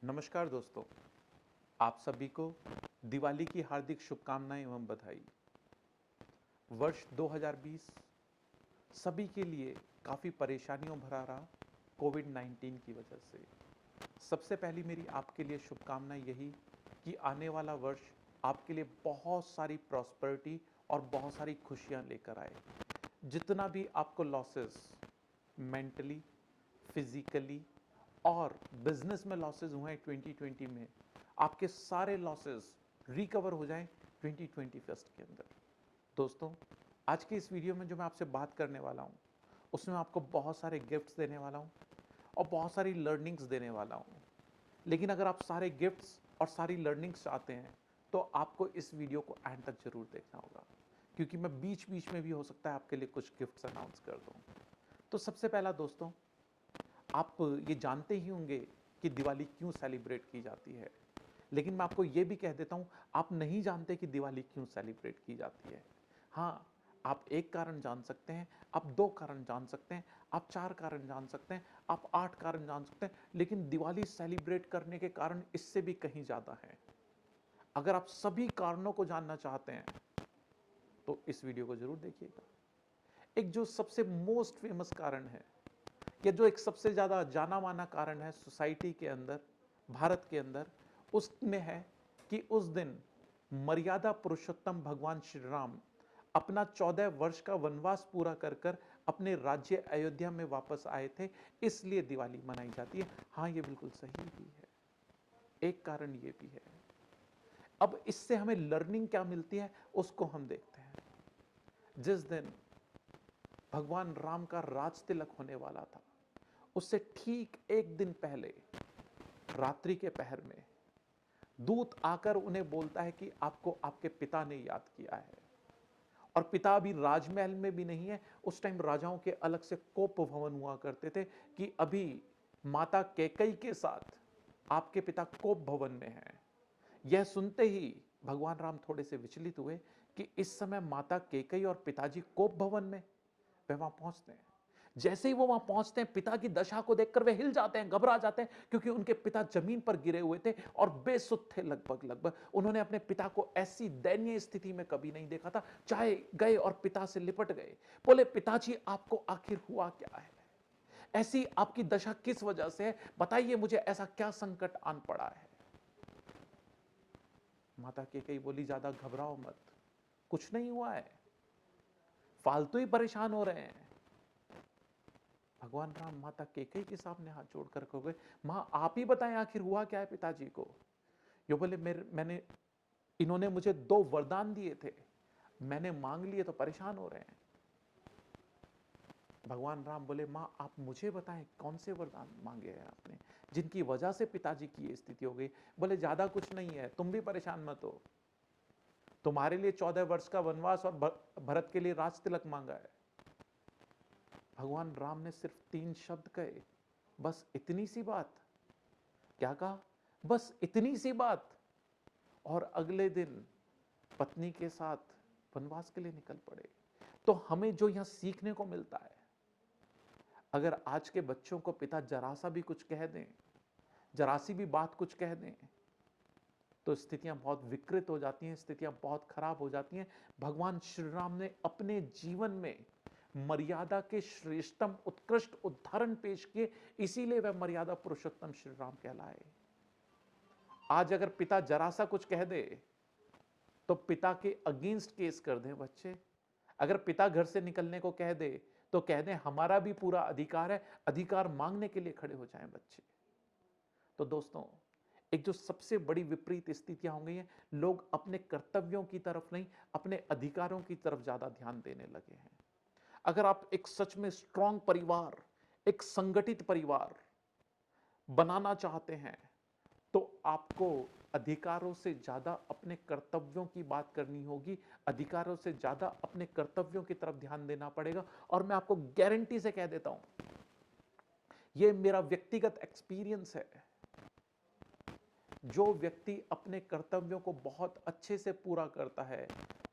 नमस्कार दोस्तों, आप सभी को दिवाली की हार्दिक शुभकामनाएं एवं बधाई। वर्ष 2020 सभी के लिए काफ़ी परेशानियों भरा रहा कोविड-19 की वजह से। सबसे पहली मेरी आपके लिए शुभकामनाएं यही कि आने वाला वर्ष आपके लिए बहुत सारी प्रॉस्पेरिटी और बहुत सारी खुशियां लेकर आए। जितना भी आपको लॉसेस मेंटली, फिजिकली और बिजनेस में लॉसेस हुए हैं 2020 में, आपके सारे लॉसेस रिकवर हो जाएं 2021 के अंदर। दोस्तों, आज की इस वीडियो में जो मैं आपसे बात करने वाला हूं, उसमें आपको बहुत सारे गिफ्ट्स देने वाला हूं और बहुत सारी लर्निंग्स देने वाला हूं। लेकिन अगर आप सारे गिफ्ट्स और सारी लर्निंग्स चाहते हैं तो आपको इस वीडियो को एंड तक जरूर देखना होगा, क्योंकि मैं बीच बीच में भी हो सकता है आपके लिए कुछ गिफ्ट्स अनाउंस कर दूं। तो सबसे पहला दोस्तों, आप ये जानते ही होंगे कि दिवाली क्यों सेलिब्रेट की जाती है, लेकिन मैं आपको ये भी कह देता हूं, आप नहीं जानते कि दिवाली क्यों सेलिब्रेट की जाती है। हाँ, आप एक कारण जान सकते हैं, आप दो कारण जान सकते हैं, आप चार कारण जान सकते हैं, आप 8 कारण जान सकते हैं, लेकिन दिवाली सेलिब्रेट करने के कारण इससे भी कहीं ज्यादा है। अगर आप सभी कारणों को जानना चाहते हैं तो इस वीडियो को जरूर देखिएगा। एक जो सबसे मोस्ट फेमस कारण है, या जो एक सबसे ज्यादा जाना माना कारण है सोसाइटी के अंदर, भारत के अंदर, उसमें है कि उस दिन मर्यादा पुरुषोत्तम भगवान श्री राम अपना 14 वर्ष का वनवास पूरा कर कर अपने राज्य अयोध्या में वापस आए थे, इसलिए दिवाली मनाई जाती है। हां, ये बिल्कुल सही भी है, एक कारण ये भी है। अब इससे हमें लर्निंग क्या मिलती है उसको हम देखते हैं। जिस दिन भगवान राम का राज तिलक होने वाला था, उससे ठीक एक दिन पहले रात्रि के पहर में दूत आकर उन्हें बोलता है कि आपको आपके पिता ने याद किया है। और पिता अभी राजमहल में भी नहीं है, उस टाइम राजाओं के अलग से कोप भवन हुआ करते थे कि अभी माता कैकेयी के साथ आपके पिता कोप भवन में हैं। यह सुनते ही भगवान राम थोड़े से विचलित हुए कि इस समय माता कैकेयी और पिताजी कोप भवन में। वे वहां पहुंचते हैं। जैसे ही वो वहां पहुंचते हैं, पिता की दशा को देखकर वे हिल जाते हैं, घबरा जाते हैं, क्योंकि उनके पिता जमीन पर गिरे हुए थे और बेसुध थे। लगभग लगभग उन्होंने अपने पिता को ऐसी दयनीय स्थिति में कभी नहीं देखा था। चाहे गए और पिता से लिपट गए, बोले पिताजी आपको आखिर हुआ क्या है, ऐसी आपकी दशा किस वजह से है, बताइए मुझे, ऐसा क्या संकट आन पड़ा है। माता कैकेयी बोली ज्यादा घबराओ मत, कुछ नहीं हुआ है, फालतू ही परेशान हो रहे हैं। भगवान राम माता कैकेयी के सामने हाथ जोड़कर कहोगे, मां आप ही बताएं आखिर हुआ क्या है पिताजी को। यो बोले मैंने इन्होंने मुझे 2 वरदान दिए थे, मैंने मांग लिए तो परेशान हो रहे हैं। भगवान राम बोले, मां आप मुझे बताएं कौन से वरदान मांगे हैं आपने, जिनकी वजह से पिताजी की ये स्थिति हो गई। बोले ज्यादा कुछ नहीं है, तुम भी परेशान मत हो, तुम्हारे लिए 14 वर्ष का वनवास और भरत के लिए राज तिलक मांगा है। भगवान राम ने सिर्फ 3 शब्द कहे, बस इतनी सी बात। क्या कहा? बस इतनी सी बात। और अगले दिन पत्नी के साथ वनवास के लिए निकल पड़े। तो हमें जो यहां सीखने को मिलता है, अगर आज के बच्चों को पिता जरा सा भी कुछ कह दें, जरा सी भी बात कुछ कह दें, तो स्थितियां बहुत विकृत हो जाती हैं, स्थितियां बहुत खराब हो जाती हैं। भगवान श्री राम ने अपने जीवन में मर्यादा के श्रेष्ठतम उत्कृष्ट उदाहरण पेश किए, इसीलिए वह मर्यादा पुरुषोत्तम श्री राम कहलाए। आज अगर पिता जरा सा कुछ कह दे तो पिता के अगेंस्ट केस कर दें बच्चे। अगर पिता घर से निकलने को कह दे तो कह दें हमारा भी पूरा अधिकार है, अधिकार मांगने के लिए खड़े हो जाएं बच्चे। तो दोस्तों, एक जो सबसे बड़ी विपरीत स्थितियां हो गई हैं, लोग अपने कर्तव्यों की तरफ नहीं, अपने अधिकारों की तरफ ज्यादा ध्यान देने लगे हैं। अगर आप एक सच में स्ट्रांग परिवार, एक संगठित परिवार बनाना चाहते हैं, तो आपको अधिकारों से ज्यादा अपने कर्तव्यों की बात करनी होगी, अधिकारों से ज्यादा अपने कर्तव्यों की तरफ ध्यान देना पड़ेगा। और मैं आपको गारंटी से कह देता हूं, यह मेरा व्यक्तिगत एक्सपीरियंस है, जो व्यक्ति अपने कर्तव्यों को बहुत अच्छे से पूरा करता है,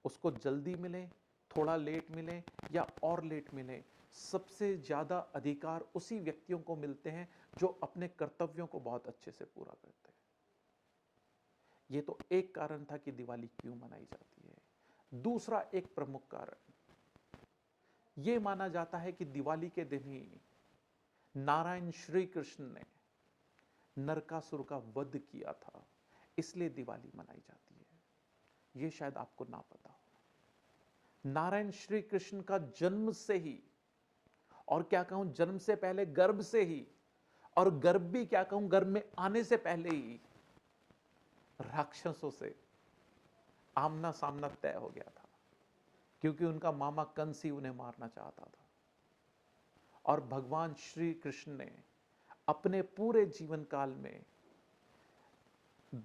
उसको जल्दी मिले, थोड़ा लेट मिले या और लेट मिले, सबसे ज्यादा अधिकार उसी व्यक्तियों को मिलते हैं जो अपने कर्तव्यों को बहुत अच्छे से पूरा करते हैं। यह तो एक कारण था कि दिवाली क्यों मनाई जाती है। दूसरा एक प्रमुख कारण यह माना जाता है कि दिवाली के दिन ही नारायण श्री कृष्ण ने नरकासुर का वध किया था, इसलिए दिवाली मनाई जाती है। यह शायद आपको ना पता हो। नारायण श्री कृष्ण का जन्म से ही, और क्या कहूं जन्म से पहले गर्भ से ही, और गर्भ भी क्या कहूं गर्भ में आने से पहले ही राक्षसों से आमना सामना तय हो गया था, क्योंकि उनका मामा कंस ही उन्हें मारना चाहता था। और भगवान श्री कृष्ण ने अपने पूरे जीवन काल में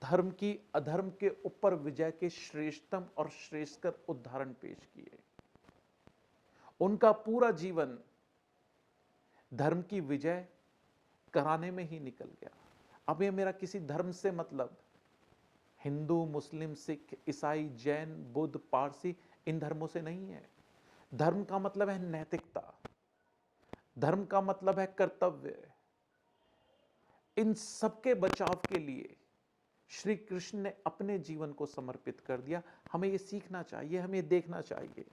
धर्म की अधर्म के ऊपर विजय के श्रेष्ठतम और श्रेष्ठकर उदाहरण पेश किए। उनका पूरा जीवन धर्म की विजय कराने में ही निकल गया। अब ये मेरा किसी धर्म से मतलब हिंदू, मुस्लिम, सिख, ईसाई, जैन, बुद्ध, पारसी इन धर्मों से नहीं है। धर्म का मतलब है नैतिकता, धर्म का मतलब है कर्तव्य। इन सबके बचाव के लिए श्री कृष्ण ने अपने जीवन को समर्पित कर दिया। हमें यह सीखना चाहिए, हमें देखना चाहिए।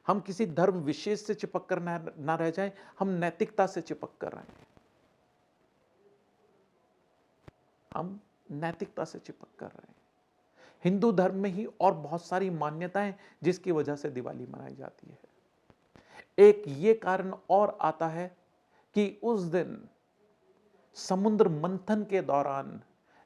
हम किसी धर्म विशेष से चिपक कर ना रह जाएं, हम नैतिकता से चिपक कर रहे हैं। हम नैतिकता से चिपक कर रहे हैं। हिंदू धर्म में ही और बहुत सारी मान्यताएं जिसकी वजह से दिवाली मनाई जाती है। एक ये कारण और आता है कि उस दिन समुद्र मंथन के दौरान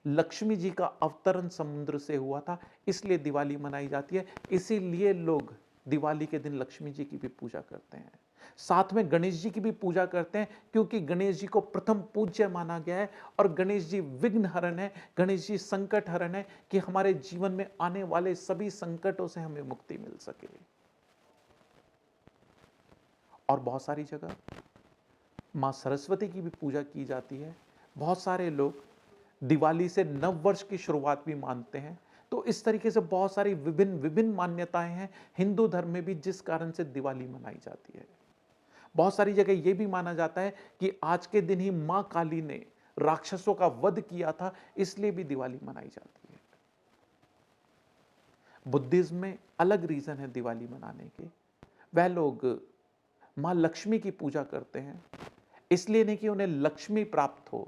लक्ष्मी जी का अवतरण समुद्र से हुआ था, इसलिए दिवाली मनाई जाती है। इसीलिए लोग दिवाली के दिन लक्ष्मी जी की भी पूजा करते हैं, साथ में गणेश जी की भी पूजा करते हैं, क्योंकि गणेश जी को प्रथम पूज्य माना गया है। और गणेश जी विघ्न हरण है, गणेश जी संकट हरण है, कि हमारे जीवन में आने वाले सभी संकटों से हमें मुक्ति मिल सके। और बहुत सारी जगह मां सरस्वती की भी पूजा की जाती है। बहुत सारे लोग दिवाली से नव वर्ष की शुरुआत भी मानते हैं। तो इस तरीके से बहुत सारी विभिन्न विभिन्न मान्यताएं हैं हिंदू धर्म में भी, जिस कारण से दिवाली मनाई जाती है। बहुत सारी जगह यह भी माना जाता है कि आज के दिन ही मां काली ने राक्षसों का वध किया था, इसलिए भी दिवाली मनाई जाती है। बुद्धिज्म में अलग रीजन है दिवाली मनाने के। वह लोग मां लक्ष्मी की पूजा करते हैं, इसलिए नहीं कि उन्हें लक्ष्मी प्राप्त हो,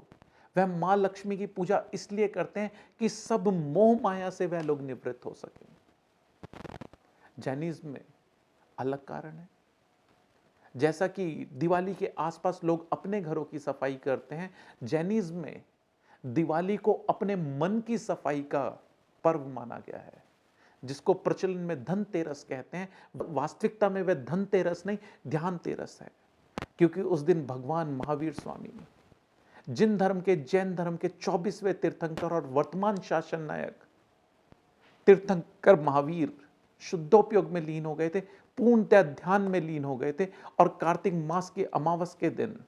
वह मां लक्ष्मी की पूजा इसलिए करते हैं कि सब मोह माया से वह लोग निवृत्त हो सके। जैनिज्म में अलग कारण है। जैसा कि दिवाली के आसपास लोग अपने घरों की सफाई करते हैं, जैनिज्म में दिवाली को अपने मन की सफाई का पर्व माना गया है, जिसको प्रचलन में धनतेरस कहते हैं। वास्तविकता में वह धनतेरस नहीं, ध्यान तेरस है, क्योंकि उस दिन भगवान महावीर स्वामी, जिन धर्म के जैन धर्म के 24वें तीर्थंकर और वर्तमान शासन नायक तीर्थंकर महावीर शुद्धोपयोग में लीन हो गए थे, पूर्णतः ध्यान में लीन हो गए थे, और कार्तिक मास के अमावस के दिन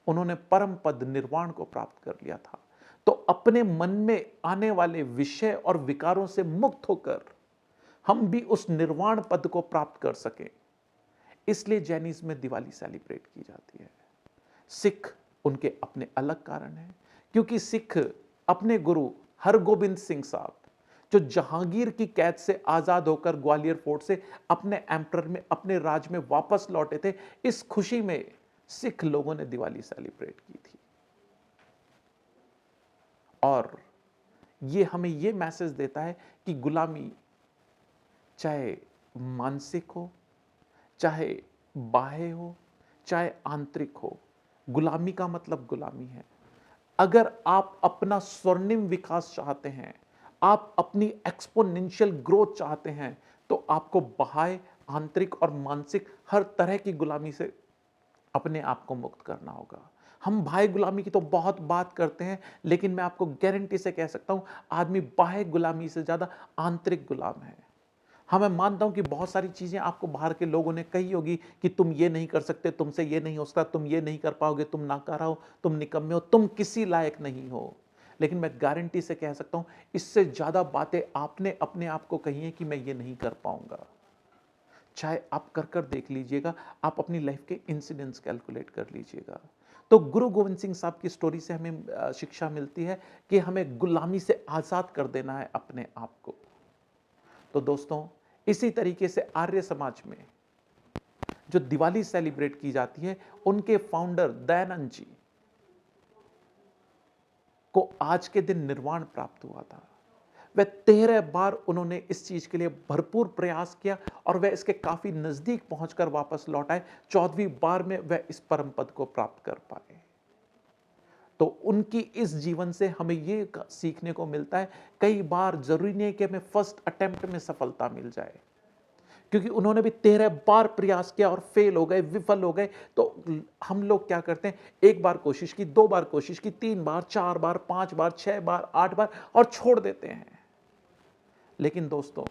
उन्होंने परम पद निर्वाण को प्राप्त कर लिया था। तो अपने मन में आने वाले विषय और विकारों से मुक्त होकर हम भी उस निर्वाण पद को प्राप्त कर सकें, इसलिए जैनिज्म में दिवाली सेलिब्रेट की जाती है। सिख उनके अपने अलग कारण हैं, क्योंकि सिख अपने गुरु हरगोबिंद सिंह साहब, जो जहांगीर की कैद से आजाद होकर ग्वालियर फोर्ट से अपने एम्परर में, अपने राज में वापस लौटे थे, इस खुशी में सिख लोगों ने दिवाली सेलिब्रेट की थी। और यह हमें यह मैसेज देता है कि गुलामी चाहे मानसिक हो, चाहे बाह्य हो, चाहे आंतरिक हो, गुलामी का मतलब गुलामी है। अगर आप अपना स्वर्णिम विकास चाहते हैं, आप अपनी एक्सपोनेंशियल ग्रोथ चाहते हैं, तो आपको बाह्य, आंतरिक और मानसिक हर तरह की गुलामी से अपने आप को मुक्त करना होगा। हम बाह्य गुलामी की तो बहुत बात करते हैं, लेकिन मैं आपको गारंटी से कह सकता हूं, आदमी बाह्य गुलामी से ज्यादा आंतरिक गुलाम है। हाँ, मैं मानता हूं कि बहुत सारी चीजें आपको बाहर के लोगों ने कही होगी कि तुम ये नहीं कर सकते, तुमसे ये नहीं हो सकता, तुम ये नहीं कर पाओगे, तुम नाकारा हो, तुम निकम्मे हो, तुम किसी लायक नहीं हो। लेकिन मैं गारंटी से कह सकता हूं, इससे ज्यादा बातें आपने अपने आप को कही हैं कि मैं ये नहीं कर पाऊंगा। चाहे आप कर देख लीजिएगा, आप अपनी लाइफ के इंसिडेंट्स कैलकुलेट कर लीजिएगा। तो गुरु गोविंद सिंह साहब की स्टोरी से हमें शिक्षा मिलती है कि हमें गुलामी से आज़ाद कर देना है अपने आप को। तो दोस्तों, इसी तरीके से आर्य समाज में जो दिवाली सेलिब्रेट की जाती है, उनके फाउंडर दयानंद जी को आज के दिन निर्वाण प्राप्त हुआ था। वह 13 बार उन्होंने इस चीज के लिए भरपूर प्रयास किया और वह इसके काफी नजदीक पहुंचकर वापस लौट आए। 14वीं बार में वह इस परम पद को प्राप्त कर पाए। तो उनकी इस जीवन से हमें ये सीखने को मिलता है, कई बार जरूरी नहीं है कि हमें फर्स्ट अटेम्प्ट में सफलता मिल जाए, क्योंकि उन्होंने भी 13 बार प्रयास किया और फेल हो गए, विफल हो गए। तो हम लोग क्या करते हैं, एक बार कोशिश की, 2 बार कोशिश की, 3 बार, 4 बार, 5 बार, 6 बार, 8 बार और छोड़ देते हैं। लेकिन दोस्तों,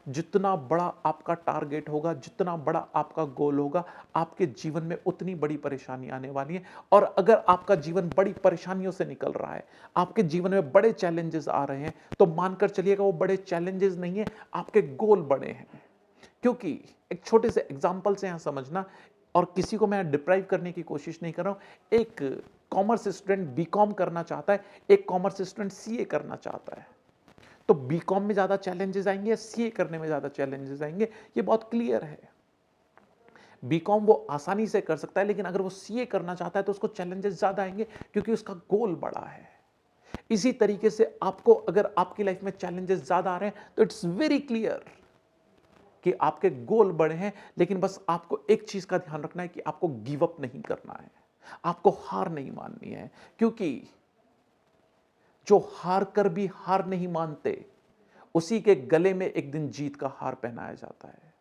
जितना बड़ा आपका टारगेट होगा, जितना बड़ा आपका गोल होगा, आपके जीवन में उतनी बड़ी परेशानी आने वाली है। और अगर आपका जीवन बड़ी परेशानियों से निकल रहा है, आपके जीवन में बड़े चैलेंजेस आ रहे हैं, तो मानकर चलिएगा वो बड़े चैलेंजेस नहीं है, आपके गोल बड़े हैं। क्योंकि एक छोटे से एग्जाम्पल से यहां समझना, और किसी को मैं डिप्राइव करने की कोशिश नहीं कर रहा हूं। एक कॉमर्स स्टूडेंट बीकॉम करना चाहता है, एक कॉमर्स स्टूडेंट सीए करना चाहता है। तो बीकॉम में ज्यादा चैलेंजेस आएंगे या सीए करने में ज्यादा चैलेंजेस आएंगे, ये बहुत क्लियर है। बीकॉम वो आसानी से कर सकता है, लेकिन अगर वो सीए करना चाहता है तो उसको चैलेंजेस ज्यादा आएंगे, क्योंकि उसका गोल बड़ा है। इसी तरीके से आपको अगर आपकी लाइफ में चैलेंजेस ज्यादा आ रहे हैं, तो इट्स वेरी क्लियर कि आपके गोल बड़े हैं। लेकिन बस आपको एक चीज का ध्यान रखना है कि आपको गिव अप नहीं करना है, आपको हार नहीं माननी है। क्योंकि जो हार कर भी हार नहीं मानते, उसी के गले में एक दिन जीत का हार पहनाया जाता है।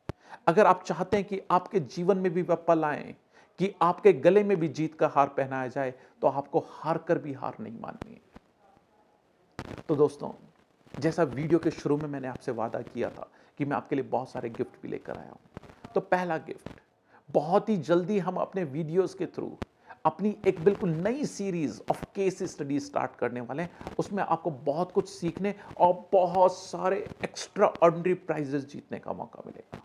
अगर आप चाहते हैं कि आपके जीवन में भी वह पल आए कि आपके गले में भी जीत का हार पहनाया जाए, तो आपको हार कर भी हार नहीं माननी है। तो दोस्तों, जैसा वीडियो के शुरू में मैंने आपसे वादा किया था कि मैं आपके लिए बहुत सारे गिफ्ट भी लेकर आया हूं। तो पहला गिफ्ट, बहुत ही जल्दी हम अपने वीडियोस के थ्रू अपनी एक बिल्कुल नई series of case study start करने वाले हैं। उसमें आपको बहुत कुछ सीखने और बहुत सारे एक्स्ट्रा ऑर्डिनरी प्राइजेस जीतने का मौका मिलेगा।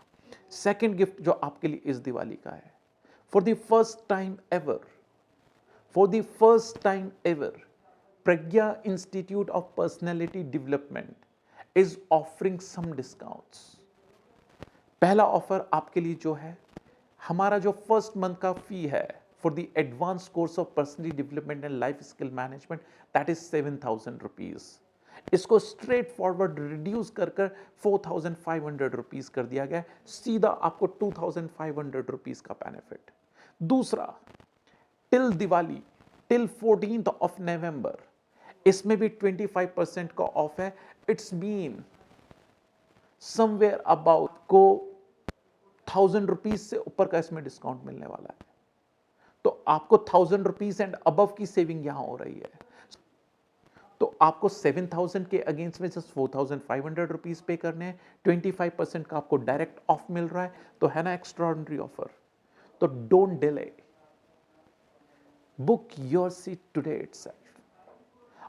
सेकंड गिफ्ट जो आपके लिए इस दिवाली का है, for the first time ever, for the first time ever, Pragya Institute of Personality Development is offering some discounts. पहला ऑफर आपके लिए जो है, हमारा जो फर्स्ट मंथ का फी है for the advance course of personality development and life skill management, that is 7,000 rupees. इसको स्ट्रेट फॉरवर्ड रिड्यूस कर 4,500 रुपीज कर दिया गया है। सीधा आपको 2,500 रुपीज का बेनिफिट। दूसरा, till Diwali, till 14th of November, इसमें भी 25% का ऑफ है। इट्स मीन समवेयर अबाउट को 1,000 रुपीज से ऊपर का इसमें डिस्काउंट मिलने वाला है। तो आपको 1,000 रुपीज एंड अबव की सेविंग यहां हो रही है। तो आपको 7,000 के अगेंस्ट में जस्ट 4,500 रुपीज पे करने हैं। 25% का आपको डायरेक्ट ऑफ मिल रहा है। तो है ना एक्स्ट्रा ऑर्डिनरी ऑफर। तो don't delay, book your seat today itself.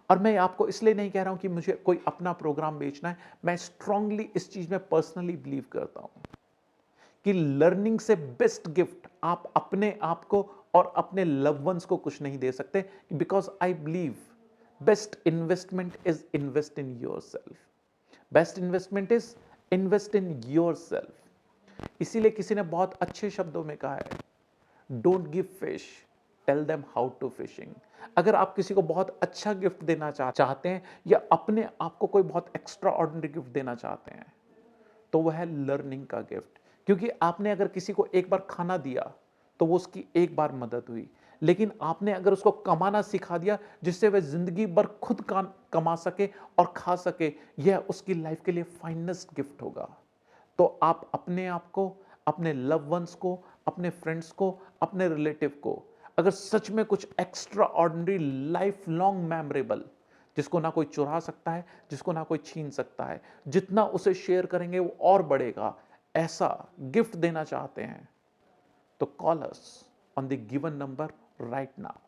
और मैं आपको इसलिए नहीं कह रहा हूं कि मुझे कोई अपना प्रोग्राम बेचना है, मैं स्ट्रांगली इस चीज में पर्सनली बिलीव करता हूं कि लर्निंग से बेस्ट गिफ्ट आप अपने आप को और अपने लव वंस को कुछ नहीं दे सकते। Because I believe best investment is invest in yourself, best investment is invest in yourself. इसीलिए किसी ने बहुत अच्छे शब्दों में कहा है, don't give fish, tell them how to fishing. अगर आप किसी को बहुत अच्छा गिफ्ट देना चाहते हैं या अपने आप को कोई बहुत एक्स्ट्रा ऑर्डिनरी गिफ्ट देना चाहते हैं, तो वह है लर्निंग का गिफ्ट। क्योंकि आपने अगर किसी को एक बार खाना दिया तो वो उसकी एक बार मदद हुई, लेकिन आपने अगर उसको कमाना सिखा दिया जिससे वह जिंदगी भर खुद कमा सके और खा सके, यह उसकी लाइफ के लिए फाइनेस्ट गिफ्ट होगा। तो आप अपने आप को, अपने लव वंस को, अपने फ्रेंड्स को, अपने रिलेटिव को अगर सच में कुछ extra ordinary, life long memorable, जिसको ना कोई चुरा सकता है, जिसको ना कोई छीन सकता है, जितना उसे शेयर करेंगे वो और बढ़ेगा, ऐसा गिफ्ट देना चाहते हैं, तो call us on the given number right now.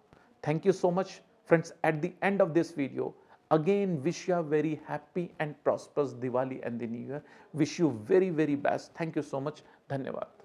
Thank you so much friends. At the end of this video, again wish you a very happy and prosperous Diwali and the new year. Wish you very best. Thank you so much. धन्यवाद।